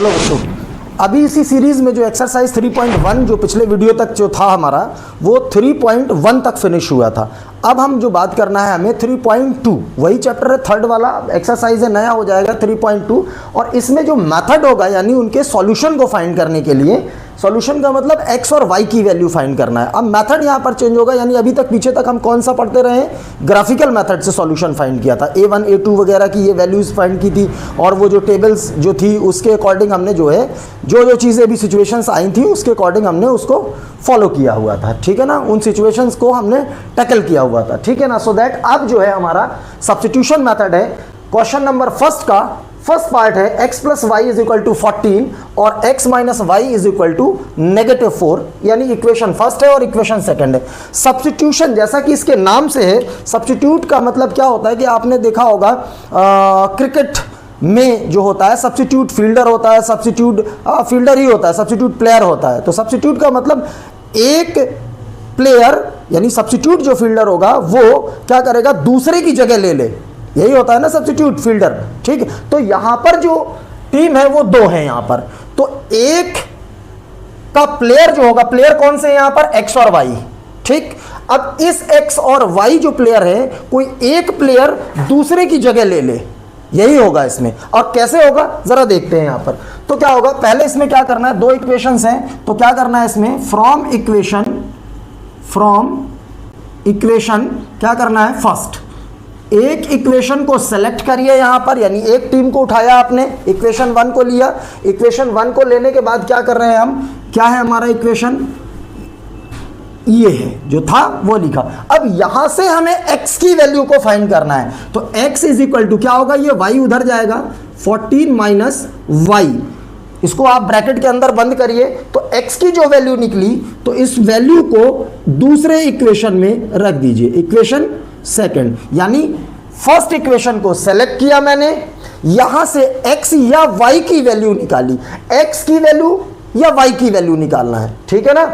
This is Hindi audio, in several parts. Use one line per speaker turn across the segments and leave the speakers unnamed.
चलो बच्चों, अभी इसी सीरीज में जो एक्सरसाइज 3.1 जो पिछले वीडियो तक जो था हमारा, वो 3.1 तक फिनिश हुआ था। अब हम जो बात करना है हमें 3.2, वही चैप्टर है, थर्ड वाला एक्सरसाइज है, नया हो जाएगा 3.2। और इसमें जो मेथड होगा यानी उनके सॉल्यूशन को फाइंड करने के लिए, सॉल्यूशन का मतलब x और y की वैल्यू फाइंड करना है। अब मेथड यहाँ पर चेंज होगा, यानी अभी तक पीछे तक हम कौन सा पढ़ते रहे, ग्राफिकल मेथड से सॉल्यूशन फाइंड किया था, a1 a2 वगैरह की ये वैल्यूज फाइंड की थी, और वो जो टेबल्स जो थी उसके अकॉर्डिंग हमने जो है जो चीज़ें भी सिचुएशंस आई थी उसके अकॉर्डिंग हमने उसको फॉलो किया हुआ था, ठीक है ना, उन सिचुएशंस को हमने टैकल किया हुआ था, ठीक है ना। सो दैट अब जो है हमारा सब्स्टिट्यूशन मेथड है। क्वेश्चन नंबर फर्स्ट का फर्स्ट पार्ट है x plus y is equal to 14 और x minus y is equal to -4, यानी इक्वेशन फर्स्ट है और इक्वेशन सेकंड है। सब्स्टिट्यूशन जैसा कि इसके नाम से है, सब्स्टिट्यूट का मतलब क्या होता है कि आपने देखा होगा क्रिकेट में जो होता है सब्स्टिट्यूट फील्डर होता है, सब्स्टिट्यूट फील्डर ही होता है, सब्स्टिट्यूट प्लेयर होता है। तो सब्स्टिट्यूट का मतलब एक प्लेयर यानी सब्स्टिट्यूट जो फील्डर होगा वो क्या करेगा, दूसरे की जगह ले ले, यही होता है ना सब्स्टिट्यूट फील्डर, ठीक है। तो यहां पर जो टीम है वो दो है यहां पर, तो एक का प्लेयर जो होगा, प्लेयर कौन से यहां पर x और y, ठीक। अब इस x और y जो प्लेयर है, कोई एक प्लेयर दूसरे की जगह ले ले, यही होगा इसमें। और कैसे होगा जरा देखते हैं यहां पर। तो क्या होगा, पहले इसमें क्या करना है, दो इक्वेशंस हैं, तो क्या करना है इसमें, फ्रॉम इक्वेशन क्या करना है, फर्स्ट एक इक्वेशन को सेलेक्ट करिए यहां पर, यानी एक टीम को उठाया आपने, इक्वेशन 1 को लिया, इक्वेशन 1 को लेने के बाद क्या कर रहे हैं हम, क्या है हमारा इक्वेशन, ये है जो था वो लिखा। अब यहां से हमें x की वैल्यू को फाइंड करना है, तो x इज इक्वल टू क्या होगा, ये y उधर जाएगा, 14 माइनस वाई, इसको आप ब्रैकेट के अंदर बंद करिए, तो x की जो वैल्यू निकली तो इस वैल्यू को दूसरे इक्वेशन में रख दीजिए, इक्वेशन सेकंड, यानी फर्स्ट इक्वेशन को सेलेक्ट किया मैंने, यहां से x या y की वैल्यू निकाली, x की वैल्यू या y की वैल्यू निकालना है, ठीक है ना।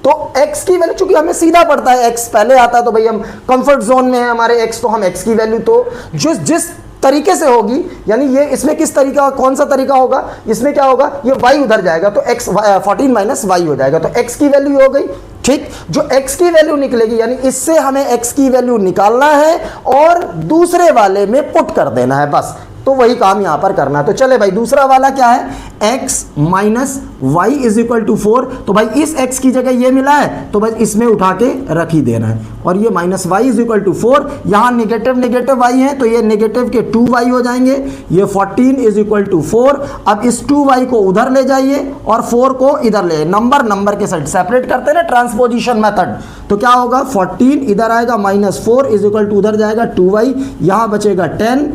तो x की वैल्यू, चूंकि हमें सीधा पड़ता है, x पहले आता है तो भाई हम कंफर्ट जोन में है हमारे x, तो हम x की वैल्यू तो जिस तरीके से होगी, यानी ये इसमें किस तरीका, कौन सा तरीका होगा, इसमें क्या होगा, ये y उधर जाएगा तो x 14 माइनस वाई हो जाएगा, तो x की वैल्यू हो गई, ठीक। जो x की वैल्यू निकलेगी यानी इससे हमें x की वैल्यू निकालना है और दूसरे वाले में पुट कर देना है, बस। तो वही काम यहां पर करना है। तो चले भाई, दूसरा वाला क्या है, x minus y is equal to 4, तो भाई इस x की जगह ये मिला है तो भाई इसमें उठा के रख ही देना है, और ये minus y is equal to 4, यहां नेगेटिव y है तो ये नेगेटिव के 2y हो जाएंगे, ये 14 इज इक्वल टू 4। अब इस 2y को उधर ले जाइए और 4 को इधर ले, नंबर के साइड सेपरेट करते हैं ना, ट्रांसपोजिशन मेथड। तो क्या होगा, 14 इधर आएगा, -4 इज इक्वल टू उधर जाएगा 2y, यहां बचेगा 10,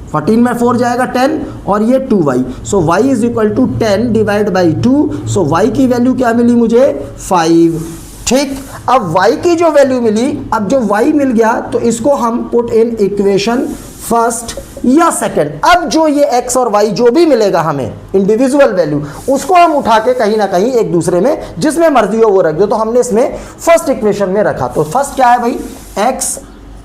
14 में 4 जाएगा 10 और ये 2y, so y is equal to 10 divide by 2, so y की वैल्यू क्या मिली मुझे, 5, ठीक। अब y की जो वैल्यू मिली, अब जो y मिल गया तो इसको हम पुट इन इक्वेशन फर्स्ट या सेकंड। अब जो ये x और y जो भी मिलेगा हमें इंडिविजुअल वैल्यू, उसको हम उठा के कहीं ना कहीं एक दूसरे में जिसमें मर्जी हो वो रख दो, तो हमने इसमें फर्स्ट इक्वेशन में रखा। तो फर्स्ट क्या है भाई, x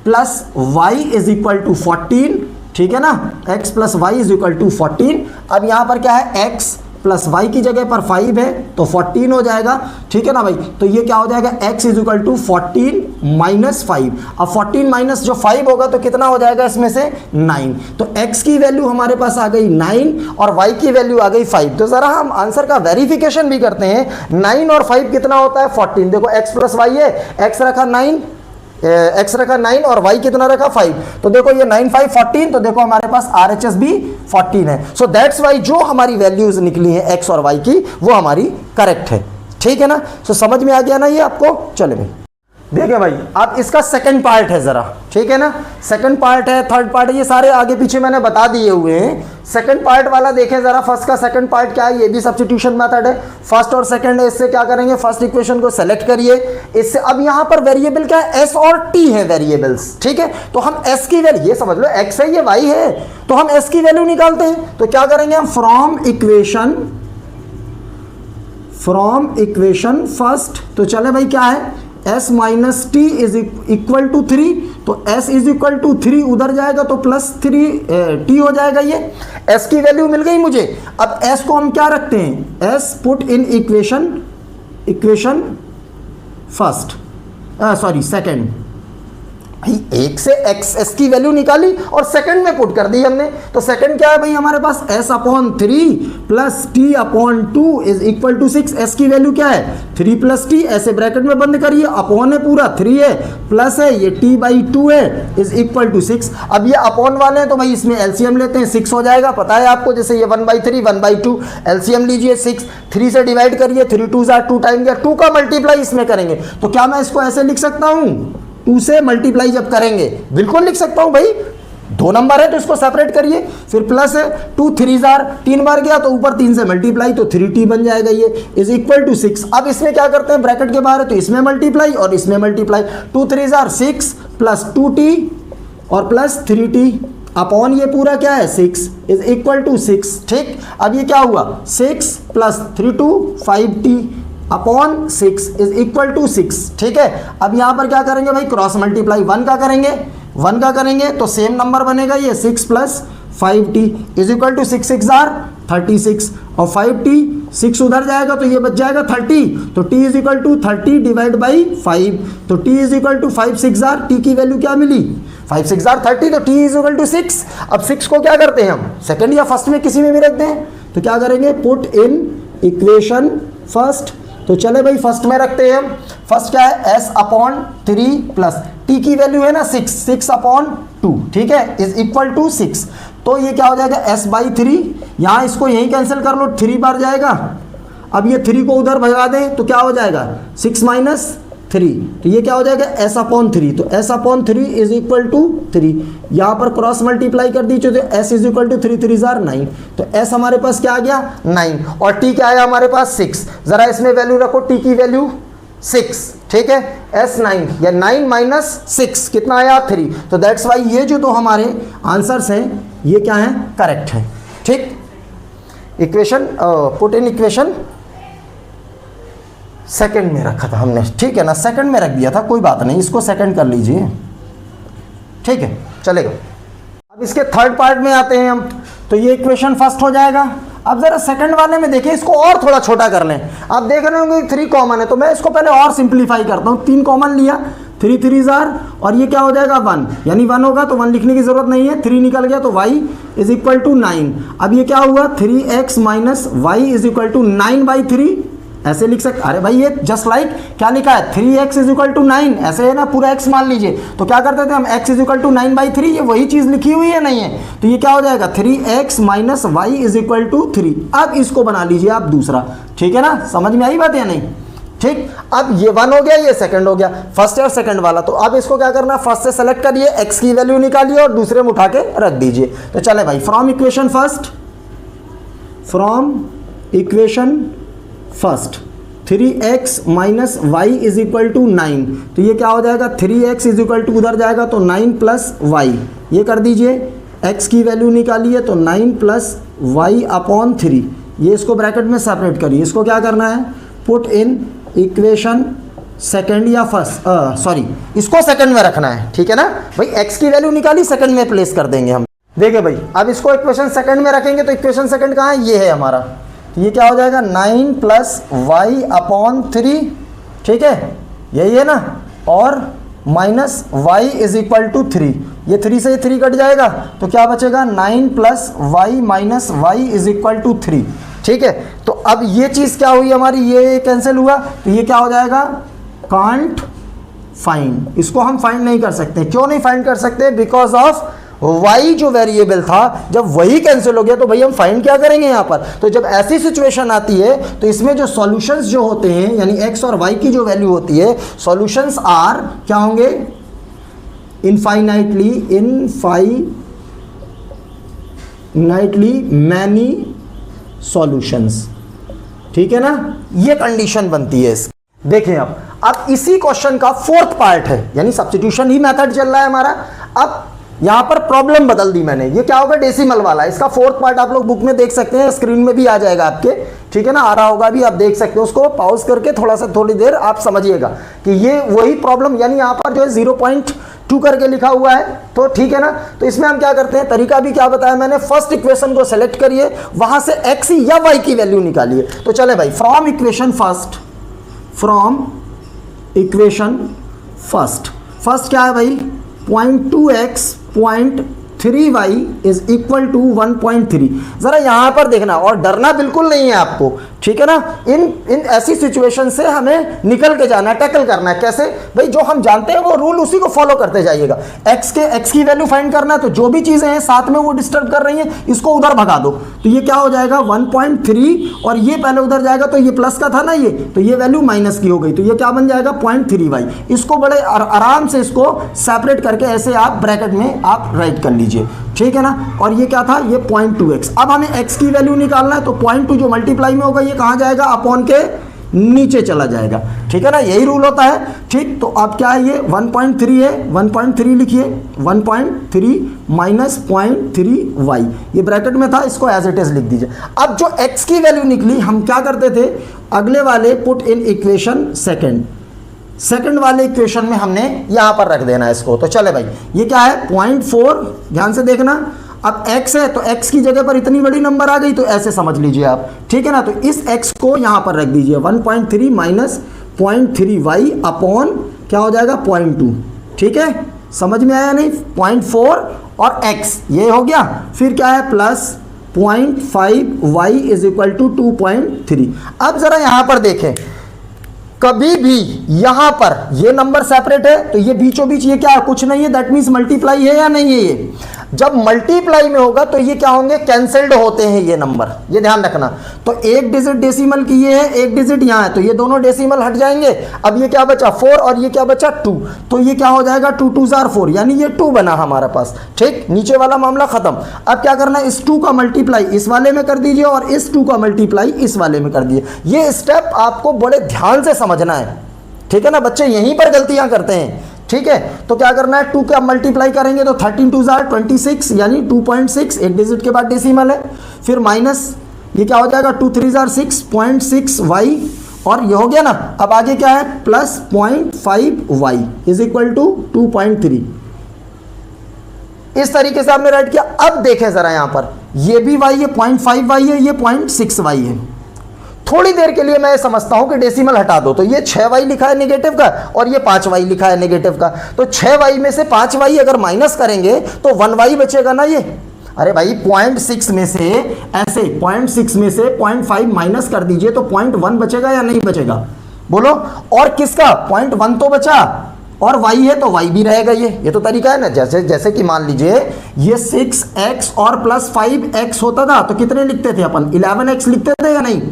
plus y is equal to 14, ठीक है ना, x plus y is equal to 14। अब यहां पर क्या है, x प्लस वाई की जगह पर 5 है तो 14 हो जाएगा, ठीक है ना भाई। तो ये क्या हो जाएगा, x is equal to 14 minus 5। अब 14 माइनस जो 5 होगा तो कितना हो जाएगा इसमें से, 9। तो x की वैल्यू हमारे पास आ गई 9 और y की वैल्यू आ गई 5। तो जरा हम आंसर का वेरिफिकेशन भी करते हैं, 9 और 5 कितना होता है, 14। देखो x प्लस वाई है, x रखा 9, x रखा 9 और y कितना रखा 5, तो देखो ये 9 5 14, तो देखो हमारे पास RHS भी 14 है। सो दैट्स वाई जो हमारी वैल्यूज निकली है x और y की वो हमारी करेक्ट है, ठीक है ना। सो समझ में आ गया ना ये आपको। चले भाई देखिए भाई, अब इसका सेकंड पार्ट है जरा, ठीक है ना, सेकंड पार्ट है, थर्ड पार्ट है, ये सारे आगे पीछे मैंने बता दिए हुए हैं। सेकंड पार्ट वाला देखें जरा, फर्स्ट का सेकंड पार्ट क्या है, ये भी सब्स्टिट्यूशन मेथड है, फर्स्ट और सेकंड है। इससे क्या करेंगे, फर्स्ट इक्वेशन को सेलेक्ट करिए, इससे अब यहां पर वेरिएबल क्या है, s और t है वेरिएबल्स, ठीक है। तो हम s की वैल्यू, ये समझ लो x है ये y है, तो हम s की वैल्यू निकालते हैं। तो क्या करेंगे हम, फ्रॉम इक्वेशन फर्स्ट, तो चले भाई क्या है, s minus t is equal to 3, तो s इज इक्वल टू 3 उधर जाएगा तो प्लस 3 t हो जाएगा। ये s की वैल्यू मिल गई मुझे। अब s को हम क्या रखते हैं, s put in equation first, sorry second. भाई एक से x की वैल्यू निकाली और सेकंड में पुट कर दी हमने, तो सेकंड क्या है भाई हमारे पास, s upon 3 plus t upon 2 is equal to 6। s की वैल्यू क्या है 3 प्लस टी, ऐसे ब्रैकेट में बंद करिए, अपॉन है पूरा 3 है, प्लस है ये t बाई 2 है इज इक्वल टू 6। अब ये अपॉन वाले हैं तो भाई इसमें एलसीएम लेते हैं, 6 हो जाएगा, पता है आपको, जैसे ये 1/3 1/2, एलसीएम लीजिए 6, 3 से डिवाइड करिए, 3 2 2 टाइम गया, 2 का मल्टीप्लाई इसमें करेंगे, तो क्या मैं इसको ऐसे लिख सकता हूँ, 2 से मल्टीप्लाई जब करेंगे, बिल्कुल लिख सकता हूं भाई, 2 नंबर है तो इसको सेपरेट करिए, फिर प्लस है 2 3 जार 3 बार गया तो ऊपर 3 से मल्टीप्लाई, तो 3t बन जाएगा, ये इज इक्वल टू 6। अब इसमें क्या करते हैं, ब्रैकेट के बाहर है तो इसमें मल्टीप्लाई और इसमें मल्टीप्लाई, 2 3 जार 6 प्लस 2t और प्लस 3t अपॉन ये पूरा क्या है 6 इज इक्वल टू 6। ठीक, अब ये क्या हुआ 6 plus 3 2 5t upon 6 is equal to 6। ठीक है, अब यहां पर क्या करेंगे भाई, क्रॉस मल्टीप्लाई 1 का करेंगे तो सेम नंबर बनेगा ये 6 plus 5t is equal to 6 6 जार 36 और 5t 6 उधर जाएगा तो ये बच जाएगा 30, तो t is equal to 30 divide by 5, तो t इज इक्वल टू 5 6 जार, t की वैल्यू क्या मिली 5 6 जार 30, तो t इज इक्वल टू 6। अब 6 को क्या करते हैं हम, सेकंड या फर्स्ट में किसी में भी रखते हैं, तो क्या करेंगे, पुट इन इक्वेशन फर्स्ट, तो चले भाई फर्स्ट में रखते हैं हम। फर्स्ट क्या है, s अपॉन 3 प्लस t की वैल्यू है ना 6 अपॉन 2, ठीक है, इज इक्वल टू 6, तो ये क्या हो जाएगा s बाई 3, यहाँ इसको यहीं कैंसिल कर लो, 3 बार जाएगा, अब ये 3 को उधर भगा दें तो क्या हो जाएगा 6 माइनस 3, तो ये क्या हो जाएगा s अपॉन 3, तो s upon 3 is equal to 3, यहाँ पर क्रॉस मल्टीप्लाई कर दीजिए तो s इज इक्वल टू 3 3 जार 9, तो s हमारे पास क्या आ गया 9 और t क्या आया हमारे पास 6, जरा इसमें वैल्यू रखो, t की वैल्यू 6, ठीक है, s 9 या 9 माइनस 6 कितना आया 3, तो दैट्स वाई ये जो दो हमारे आंसर्स हैं ये क्या हैं, करेक्ट है। ठीक, equation put in equation second में रखा था हमने, ठीक है ना, सेकंड में रख दिया था, कोई बात नहीं, इसको सेकंड कर लीजिए, ठीक है, चलेगा। अब इसके थर्ड पार्ट में आते हैं हम, तो ये इक्वेशन फर्स्ट हो जाएगा। अब जरा सेकंड वाले में देखिए, इसको और थोड़ा छोटा कर लें, आप देख रहे होंगे 3 कॉमन है, तो मैं इसको पहले और सिंप्लीफाई करता हूँ, 3 कॉमन लिया, 3 3 जार और ये क्या हो जाएगा 1, यानी 1 होगा तो 1 लिखने की जरूरत नहीं है, 3 निकल गया तो y इज इक्वल टू 9। अब ये क्या हुआ 3x minus y is equal to 9/3, ऐसे लिख सकते, अरे भाई ये जस्ट लाइक क्या लिखा है 3x इज इक्वल टू 9, ऐसे है ना, पूरा x मान लीजिए, तो क्या करते थे हम x इज इक्वल टू 9/3, ये वही चीज लिखी हुई है नहीं है, तो ये क्या हो जाएगा 3x minus y is equal to 3। अब इसको बना लीजिए आप दूसरा, ठीक है ना, समझ में आई बात या नहीं। ठीक, अब ये 1 हो गया, ये सेकंड हो गया, फर्स्ट और सेकंड वाला, तो अब इसको क्या करना, फर्स्ट से सेलेक्ट करिए, x की वैल्यू निकालिए और दूसरे में उठा के रख दीजिए। तो चले भाई, from equation first 3x minus y is equal to 9, तो ये क्या हो जाएगा 3x इज इक्वल टू उधर जाएगा तो 9 प्लस वाई, ये कर दीजिए, x की वैल्यू निकालिए तो 9 प्लस वाई अपॉन 3, ये इसको ब्रैकेट में सेपरेट करिए, इसको क्या करना है, पुट इन इक्वेशन सेकंड या फर्स्ट, सॉरी इसको सेकंड में रखना है, ठीक है ना भाई, x की वैल्यू निकाली सेकंड में प्लेस कर देंगे हम। देखिए भाई, अब इसको इक्वेशन सेकंड में रखेंगे तो इक्वेशन सेकंड कहाँ है, ये है हमारा, तो ये क्या हो जाएगा 9 प्लस वाई अपॉन 3, ठीक है, यही है ना, और minus y is equal to 3, ये 3 से 3 कट जाएगा तो क्या बचेगा 9 plus y minus y is equal to 3, ठीक है। तो अब ये चीज़ क्या हुई हमारी, ये कैंसिल हुआ, तो ये क्या हो जाएगा कांट फाइंड, इसको हम फाइंड नहीं कर सकते, क्यों नहीं फाइंड कर सकते, बिकॉज ऑफ y जो वेरिएबल था, जब वही कैंसिल हो गया तो भाई हम फाइंड क्या करेंगे यहाँ पर, तो जब ऐसी सिचुएशन आती है तो इसमें जो सॉल्यूशंस जो होते हैं, यानी x और y की जो वैल्यू होती है, सॉल्यूशंस आर क्या होंगे, इनफाइनाइटली मैनी सॉल्यूशंस, ठीक है ना, ये कंडीशन बनती है इसकी। देखें अब इसी क्वेश्चन का फोर्थ पार्ट है, यानी सब्स्टिट्यूशन ही मेथड चल रहा है हमारा। अब यहां पर प्रॉब्लम बदल दी मैंने, ये क्या होगा डेसिमल वाला, इसका फोर्थ पार्ट आप लोग बुक में देख सकते हैं, स्क्रीन में भी आ जाएगा आपके, ठीक है ना, आ रहा होगा अभी, आप देख सकते हो, उसको पॉज करके थोड़ा सा थोड़ी देर आप समझिएगा कि ये वही प्रॉब्लम, यानी यहाँ पर जो है 0.2 करके लिखा हुआ है, तो ठीक है ना। तो इसमें हम क्या करते हैं, तरीका भी क्या बताया मैंने, फर्स्ट इक्वेशन को सेलेक्ट करिए, वहां से x या y की वैल्यू निकालिए। तो चले भाई, फ्रॉम इक्वेशन फर्स्ट क्या है भाई, 0.2x 0.3y is equal to 1.3। जरा यहां पर देखना और डरना बिल्कुल नहीं है आपको, ठीक है ना। इन ऐसी सिचुएशन से हमें निकल के जाना है, टैकल करना है। कैसे भाई, जो हम जानते हैं वो रूल उसी को फॉलो करते जाइएगा। x की वैल्यू फाइंड करना है, तो जो भी चीजें हैं साथ में वो डिस्टर्ब कर रही हैं, इसको उधर भगा दो। तो ये क्या हो जाएगा 1.3, और ये पहले उधर जाएगा, तो ये प्लस का था ना ये, तो ये वैल्यू माइनस की हो गई, तो ये क्या बन जाएगा 0.3y। इसको बड़े आराम से इसको सेपरेट करके ऐसे आप ब्रैकेट में आप राइट कर लीजिए, ठीक है ना। और ये क्या था, ये 0.2x। अब हमें x की वैल्यू निकालना है, तो 0.2 जो मल्टीप्लाई में होगा ये कहाँ जाएगा, अपॉन के नीचे चला जाएगा, ठीक है ना, यही रूल होता है, ठीक। तो अब क्या है, ये 1.3 है, 1.3 लिखिए, 1.3 माइनस 0.3y, ये ब्रैकेट में था, इसको एज इट इज लिख दीजिए। अब जो x की वैल्यू निकली, हम क्या करते थे, अगले वाले पुट इन इक्वेशन सेकंड वाले इक्वेशन में हमने यहां पर रख देना है इसको। तो चले भाई, ये क्या है 0.4, ध्यान से देखना। अब x है, तो x की जगह पर इतनी बड़ी नंबर आ गई, तो ऐसे समझ लीजिए आप, ठीक है ना। तो इस x को यहां पर रख दीजिए, 1.3 माइनस 0.3y अपॉन क्या हो जाएगा 0.2, ठीक है, समझ में आया नहीं, 0.4 और x ये हो गया, फिर क्या है plus 0.5y is equal to 2.3। अब जरा यहां पर देखें, कभी भी यहां पर ये नंबर सेपरेट है, तो ये बीचों बीच ये क्या है, कुछ नहीं है, दैट मीन्स मल्टीप्लाई है या नहीं है। ये जब मल्टीप्लाई में होगा तो ये क्या होंगे, कैंसल्ड होते हैं ये नंबर, ये ध्यान रखना। तो एक डिजिट डेसिमल की ये है, एक डिजिट यहाँ है, तो ये दोनों डेसिमल हट जाएंगे। अब ये क्या बचा 4 और ये क्या बचा 2, तो ये क्या हो जाएगा 2 2 जार 4, यानी ये 2 बना हमारे पास, ठीक। नीचे वाला मामला खत्म। अब क्या करना है, इस 2 का मल्टीप्लाई इस वाले में कर दीजिए और इस 2 का मल्टीप्लाई इस वाले में कर दीजिए। ये स्टेप आपको बड़े ध्यान से समझना है, ठीक है ना। बच्चे यहीं पर गलतियां करते हैं, ठीक है। तो क्या करना है, 2 का मल्टीप्लाई करेंगे तो 13 2 जार 26, यानी 2.6, एक डिजिट के बाद डेसिमल है, फिर माइनस ये क्या हो जाएगा 2 3 जार 6.6y, और ये हो गया ना। अब आगे क्या है, plus 0.5y is equal to 2.3। इस तरीके से आपने राइट किया। अब देखें जरा यहां पर, ये भी y है, 0.5y है, ये 0.6y है। थोड़ी देर के लिए मैं समझता हूं कि डेसिमल हटा दो, तो ये 6y लिखा है नेगेटिव का और ये 5y लिखा है नेगेटिव का, तो 6y में से 5y अगर माइनस करेंगे तो 1y बचेगा ना ये। अरे भाई 0.6 में से ऐसे 0.6 में से 0.5 माइनस कर दीजिए तो 0.1 बचेगा या नहीं बचेगा, बोलो। और किसका 0.1 तो बचा, और y है तो y भी रहेगा। ये तो तरीका है ना। जैसे कि मान लीजिए ये 6x और प्लस 5x होता था, तो कितने लिखते थे अपन, 11x लिखते थे या नहीं।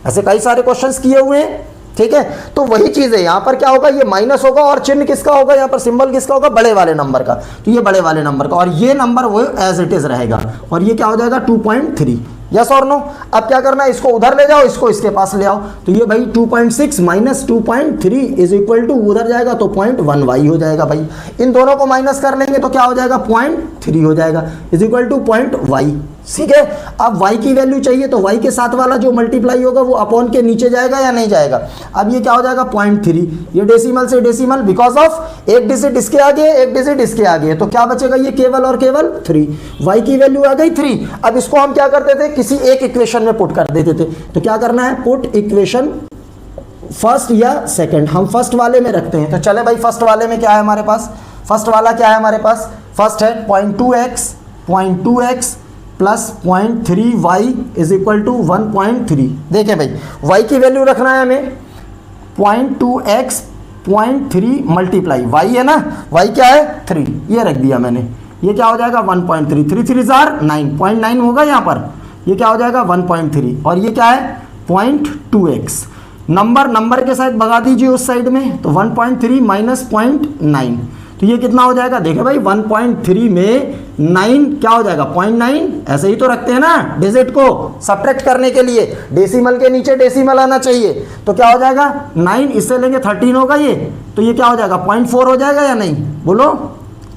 ऐसे कई सारे क्वेश्चंस किए हुए हैं, ठीक है। तो वही चीज है, यहां पर क्या होगा, ये माइनस होगा और चिन्ह किसका होगा, यहां पर सिंबल किसका होगा, बड़े वाले नंबर का। तो ये बड़े वाले नंबर का, और ये नंबर वो एज इट इज रहेगा, और ये क्या हो जाएगा 2.3। यस और नो। अब क्या करना है, इसको उधर ले जाओ, इसको इसके पास ले आओ। तो ये भाई 2.6 माइनस 2.3 इज इक्वल टू, उधर जाएगा तो 0.1y हो जाएगा भाई। इन दोनों को माइनस कर लेंगे तो क्या हो जाएगा 0.3 हो जाएगा इज इक्वल टू 0.y, ठीक है। अब y की वैल्यू चाहिए, तो y के साथ वाला जो मल्टीप्लाई होगा वो अपॉन के नीचे जाएगा या नहीं जाएगा। अब ये क्या हो जाएगा 0.3, ये डेसिमल से डेसिमल, बिकॉज ऑफ एक डिजिट इसके आगे एक डिजिट इसके आगे, तो क्या बचेगा, ये केवल और केवल 3। y की वैल्यू आ गई 3। अब इसको हम क्या करते थे, किसी एक इक्वेशन में पुट कर देते थे। तो क्या करना है, पुट इक्वेशन फर्स्ट या सेकंड, हम फर्स्ट वाले में रखते हैं। तो चले भाई, फर्स्ट वाले में क्या है हमारे पास, फर्स्ट वाला क्या है हमारे पास, फर्स्ट है 0.2x plus 0.3y is equal to 1.3। देखिए भाई, y की वैल्यू रखना है हमें 0.2x 0.3 मल्टीप्लाई y है ना, y क्या है 3, ये रख दिया मैंने। ये क्या हो जाएगा 1.3, 3 3 जार 9, 0.9 होगा यहाँ पर। ये क्या हो जाएगा 1.3, और ये क्या है 0.2x। नंबर के साथ भगा दीजिए उस साइड में, तो 1.3 माइनस 0.9, तो ये कितना हो जाएगा, देखे भाई 1.3 में 9 क्या हो जाएगा 0.9। ऐसे ही तो रखते हैं ना डिजिट को सब्ट्रैक्ट करने के लिए, डेसिमल के नीचे डेसिमल आना चाहिए। तो क्या हो जाएगा 9, इससे लेंगे 13 होगा ये, तो ये क्या हो जाएगा 0.4 हो जाएगा या नहीं, बोलो।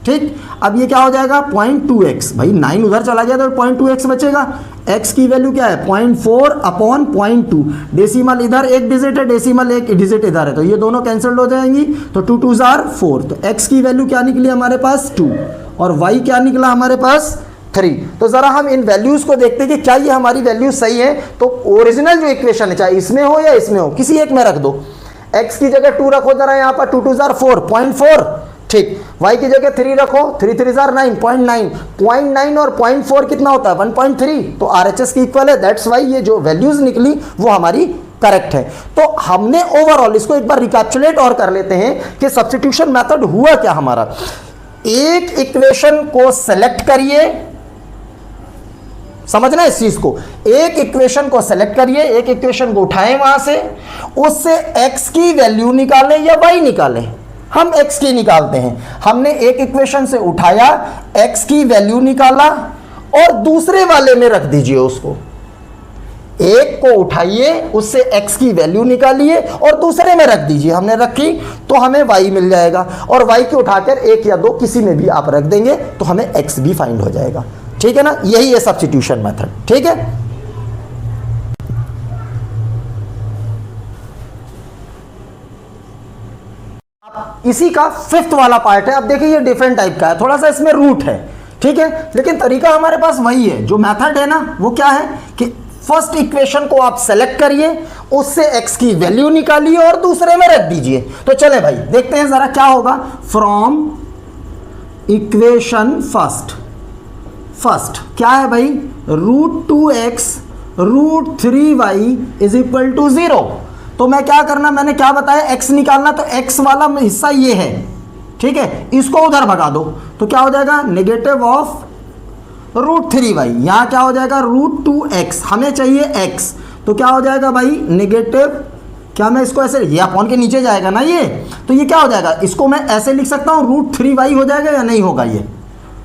ठीक। अब ये क्या हो जाएगा 0.2x, भाई 9 उधर चला गया तो 0.2x बचेगा। x की वैल्यू क्या है 0.4 अपॉन 0.2, डेसिमल इधर एक डिजिट है, डेसिमल एक डिजिट इधर है, तो ये दोनों कैंसिल्ड हो जाएंगी, तो 2 2 जार 4, तो x की वैल्यू क्या निकली हमारे पास 2 और y क्या निकला हमारे पास 3। तो जरा हम इन वैल्यूज को देखते हैं कि क्या ये हमारी वैल्यू सही है। तो ओरिजिनल जो इक्वेशन है चाहे इसमें हो या इसमें हो, किसी एक में रख दो। x की जगह 2 रखो जरा यहाँ पर, 2 2 जार 4, 0.4, ठीक। y की जगह 3 रखो, 3 3 जार 9, 0.9 और 0.4 कितना होता है 1.3, तो RHS की इक्वल है। दैट्स वाई ये जो वैल्यूज निकली वो हमारी करेक्ट है। तो हमने ओवरऑल इसको एक बार रिकैप्चुलेट और कर लेते हैं कि सब्स्टिट्यूशन मेथड हुआ क्या हमारा। एक इक्वेशन को सेलेक्ट करिए, समझना इस चीज को, एक इक्वेशन को सेलेक्ट करिए, एक इक्वेशन को उठाएं वहां से, उससे x की वैल्यू निकालें या y निकालें। हम x की निकालते हैं। हमने एक इक्वेशन से उठाया, x की वैल्यू निकाला और दूसरे वाले में रख दीजिए उसको। एक को उठाइए, उससे x की वैल्यू निकालिए और दूसरे में रख दीजिए। हमने रखी तो हमें y मिल जाएगा, और y की उठाकर एक या दो किसी में भी आप रख देंगे तो हमें x भी फाइंड हो जाएगा। ठीक है ना, यही है सब्स्टिट्यूशन मेथड। ठीक है, इसी का फिफ्थ वाला पार्ट है। अब देखिए ये डिफरेंट टाइप का है, थोड़ा सा इसमें रूट है, ठीक है, लेकिन तरीका हमारे पास वही है। जो मेथड है ना वो क्या है कि फर्स्ट इक्वेशन को आप सेलेक्ट करिए, उससे x की वैल्यू निकालिए और दूसरे में रख दीजिए। तो चले भाई देखते हैं जरा क्या होगा। फ्रॉम इक्वेशन फर्स्ट क्या है भाई, √2x √3y is equal to 0। तो मैं क्या करना, मैंने क्या बताया, x निकालना, तो x वाला हिस्सा ये है, ठीक है, इसको उधर भगा दो तो क्या हो जाएगा नेगेटिव ऑफ √3y। यहां क्या हो जाएगा √2x, हमें चाहिए x, तो क्या हो जाएगा भाई नेगेटिव, क्या मैं इसको ऐसे, ये अपॉन के नीचे जाएगा ना ये, तो ये क्या हो जाएगा, इसको मैं ऐसे लिख सकता हूं √3y हो जाएगा या नहीं होगा, ये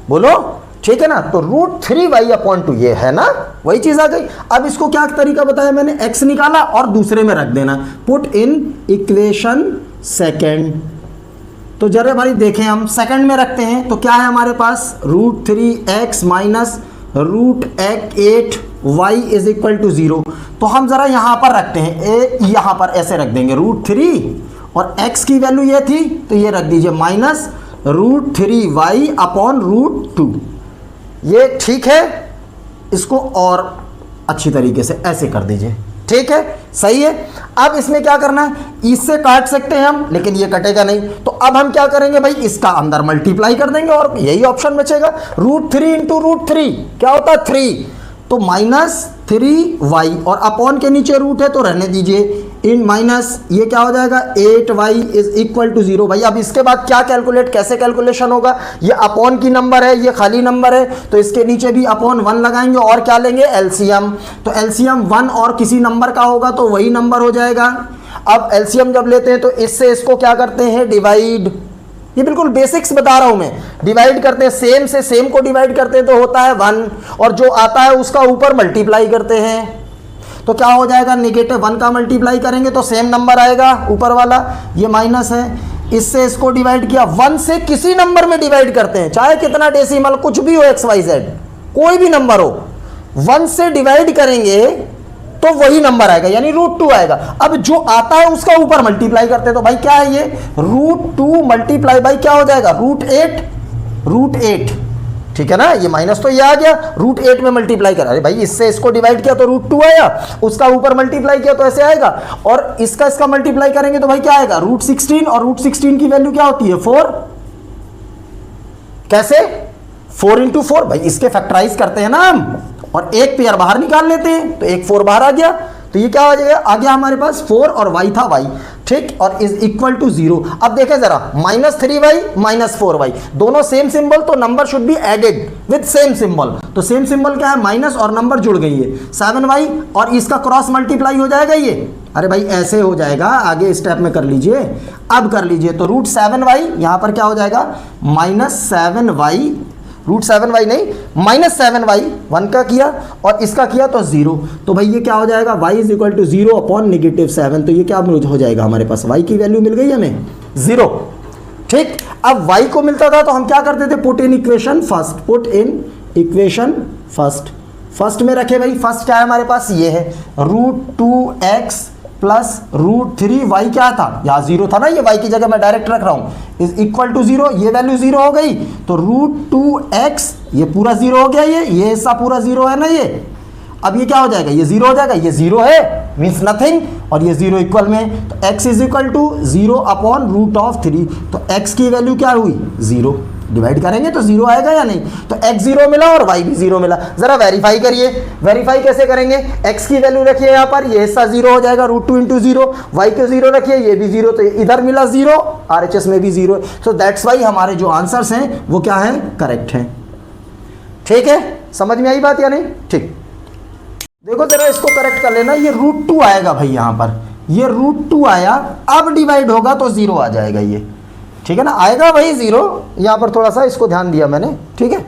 बोलो, ठीक है ना। तो √3y/2 ये है ना, वही चीज आ गई। अब इसको क्या तरीका बताया मैंने, x निकाला और दूसरे में रख देना, पुट इन इक्वेशन सेकेंड। तो जरा भाई देखें हम सेकंड में रखते हैं, तो क्या है हमारे पास √3x minus √8y is equal to 0। तो हम जरा यहां पर रखते हैं, यहां पर ऐसे रख देंगे √3 और x की वैल्यू ये थी तो ये रख दीजिए माइनस √3y/√2। ये ठीक है, इसको और अच्छी तरीके से ऐसे कर दीजिए, ठीक है, सही है। अब इसमें क्या करना है, इससे काट सकते हैं हम, लेकिन ये कटेगा नहीं, तो अब हम क्या करेंगे भाई, इसका अंदर मल्टीप्लाई कर देंगे और यही ऑप्शन बचेगा। √3 इंटू √3 क्या होता है 3, तो -3y और अपॉन के नीचे रूट है तो रहने दीजिए, इन माइनस ये क्या हो जाएगा 8y इज इक्वल टू 0। भाई अब इसके बाद क्या कैलकुलेट, कैसे कैलकुलेशन होगा, ये अपॉन की नंबर है, ये खाली नंबर है, तो इसके नीचे भी अपॉन 1 लगाएंगे और क्या लेंगे एलसीएम। तो एलसीएम 1 और किसी नंबर का होगा तो वही नंबर हो जाएगा। अब एलसीएम जब लेते हैं तो इससे इसको क्या करते हैं डिवाइड, ये बिल्कुल बेसिक्स बता रहा हूं मैं, डिवाइड करते हैं, सेम से सेम को डिवाइड करते हैं तो होता है 1, और जो आता है उसका ऊपर मल्टीप्लाई करते हैं, तो क्या हो जाएगा -1 का मल्टीप्लाई करेंगे तो सेम नंबर आएगा ऊपर वाला, ये माइनस है, इससे इसको डिवाइड किया, 1 से किसी नंबर में डिवाइड करते हैं, चाहे कितना डेसिमल कुछ भी हो XYZ कोई भी नंबर हो, 1 से डिवाइड करेंगे तो वही नंबर आएगा, यानी √2 आएगा। अब जो आता है उसका ऊपर मल्टीप्लाई करते हैं, तो भाई क्या है ये √2 मल्टीप्लाई बाई क्या हो जाएगा √8, ठीक है ना, ये माइनस तो ये आ गया, √8 में मल्टीप्लाई करा, अरे भाई इससे इसको डिवाइड किया तो √2 आया, उसका ऊपर मल्टीप्लाई किया तो ऐसे आएगा, और इसका मल्टीप्लाई करेंगे तो भाई क्या आएगा √16, और √16 की वैल्यू क्या होती है 4, कैसे 4 इंटू 4, भाई इसके फैक्टराइज करते हैं ना हम, और एक पेयर बाहर निकाल लेते हैं तो एक 4 बाहर आ गया, तो ये क्या हो जाएगा, आ गया हमारे पास 4 और y था y, ठीक, और इज इक्वल टू 0। अब देखें जरा -3y -4y दोनों सेम सिंबल, तो number should be added with same symbol, तो सेम सिंबल क्या है माइनस और नंबर जुड़ गई है 7y, और इसका क्रॉस मल्टीप्लाई हो जाएगा ये, अरे भाई ऐसे हो जाएगा, आगे स्टेप में कर लीजिए, अब कर लीजिए, तो √7y यहां पर क्या हो जाएगा -7y, √7y नहीं -7y, 1 का किया और इसका किया तो 0, तो भाई ये क्या हो जाएगा y is equal to 0 upon -7, तो ये क्या हो जाएगा हमारे पास y की वैल्यू मिल गई हमें 0, ठीक। अब y को मिलता था तो हम क्या करते थे, put in equation first, put in equation first. First में रखे भाई, फर्स्ट क्या है हमारे पास, ये है √2x प्लस √3, y क्या था, यहाँ 0 था ना, ये y की जगह मैं डायरेक्ट रख रहा हूँ, इज इक्वल टू 0, ये वैल्यू 0 हो गई, तो √2x ये पूरा 0 हो गया, ये हिस्सा पूरा 0 है ना ये। अब ये क्या हो जाएगा, ये 0 हो जाएगा, ये 0 है मीन्स नथिंग, और ये 0 इक्वल में, तो x is equal to 0 upon √3, तो x की वैल्यू क्या हुई 0, डिवाइड करेंगे तो 0 आएगा या नहीं, तो x 0 मिला और y भी 0 मिला। जरा वेरीफाई करिए, वेरीफाई कैसे करेंगे, x की वैल्यू रखिए यहाँ पर, ये हिस्सा 0 हो जाएगा, √2 इंटू 0, y को 0 रखिए, ये भी 0, तो इधर मिला 0, RHS में भी 0, सो दैट्स वाई हमारे जो आंसर्स हैं वो क्या हैं, करेक्ट हैं। ठीक है, समझ में आई बात या नहीं, ठीक। देखो जरा इसको करेक्ट कर लेना, ये √2 आएगा भाई यहाँ पर, ये √2 आया, अब डिवाइड होगा तो 0 आ जाएगा ये, ठीक है ना, आएगा भाई 0, यहाँ पर थोड़ा सा इसको ध्यान दिया मैंने, ठीक है।